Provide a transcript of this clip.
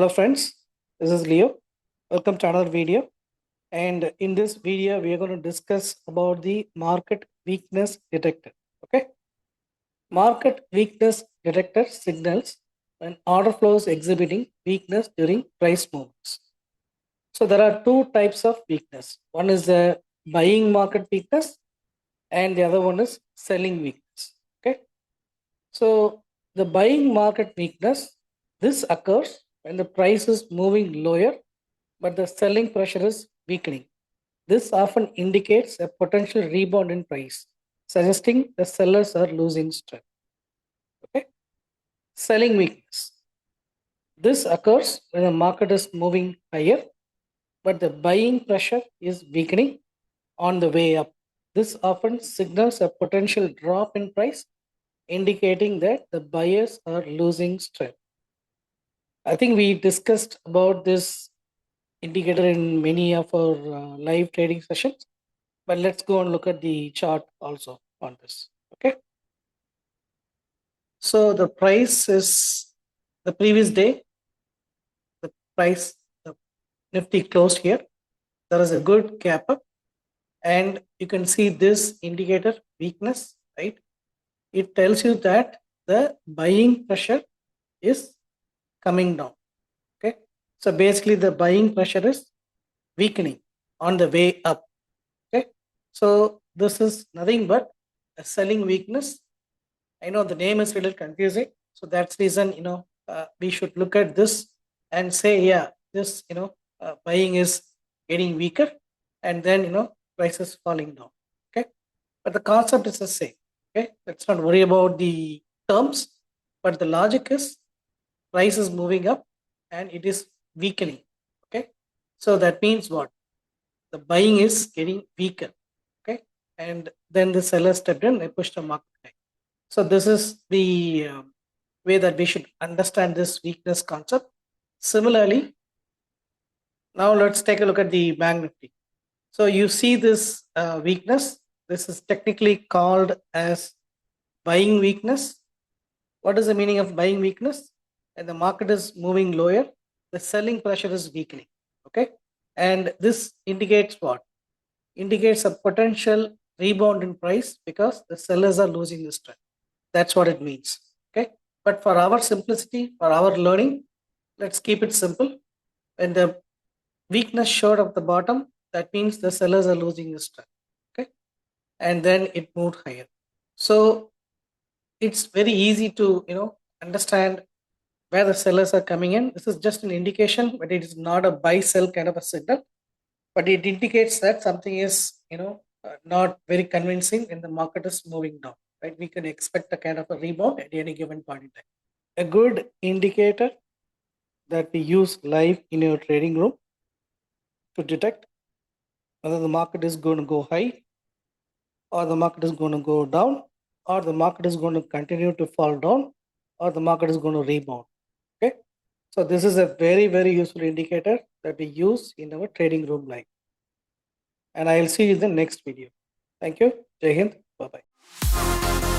Hello friends, this is Leo. Welcome to another video. And in this video, we are going to discuss about the market weakness detector. Okay, market weakness detector signals when order flows exhibiting weakness during price movements. So there are two types of weakness. One is the buying market weakness, and the other one is selling weakness. Okay, so the buying market weakness, this occurs when the price is moving lower but the selling pressure is weakening. This often indicates a potential rebound in price, suggesting the sellers are losing strength. Okay, selling weakness. This occurs when the market is moving higher, but the buying pressure is weakening on the way up. This often signals a potential drop in price, indicating that the buyers are losing strength. I think we discussed about this indicator in many of our live trading sessions, but let's go and look at the chart also on this. Okay, so the price is the previous day, the price, the nifty closed here. There is a good gap up, and you can see this indicator weakness, right? It tells you that the buying pressure is coming down. Okay, so basically the buying pressure is weakening on the way up. Okay, so this is nothing but a selling weakness. I know the name is a little confusing, so that's the reason we should look at this and say, yeah, this buying is getting weaker, and then price is falling down. Okay, but the concept is the same. Okay, let's not worry about the terms, but the logic is price is moving up and it is weakening. Okay, so that means what? The buying is getting weaker. Okay, and then the seller stepped in, they pushed the market high. So this is the way that we should understand this weakness concept. Similarly, now let's take a look at the bank nifty. So you see this weakness. This is technically called as buying weakness. What is the meaning of buying weakness? And the market is moving lower, the selling pressure is weakening. Okay, and this indicates what? Indicates a potential rebound in price because the sellers are losing the strength. That's what it means. Okay, but for our simplicity, for our learning, let's keep it simple. When the weakness showed at the bottom, that means the sellers are losing the strength. Okay, and then it moved higher. So it's very easy to understand where the sellers are coming in. This is just an indication, but it is not a buy sell kind of a signal, but it indicates that something is not very convincing and the market is moving down, right? We can expect a kind of a rebound at any given point in time. A good indicator that we use live in your trading room to detect whether the market is going to go high or the market is going to go down or the market is going to continue to fall down or the market is going to rebound. Okay, so this is a very, very useful indicator that we use in our trading room live. And I'll see you in the next video. Thank you. Jai Hind. Bye-bye.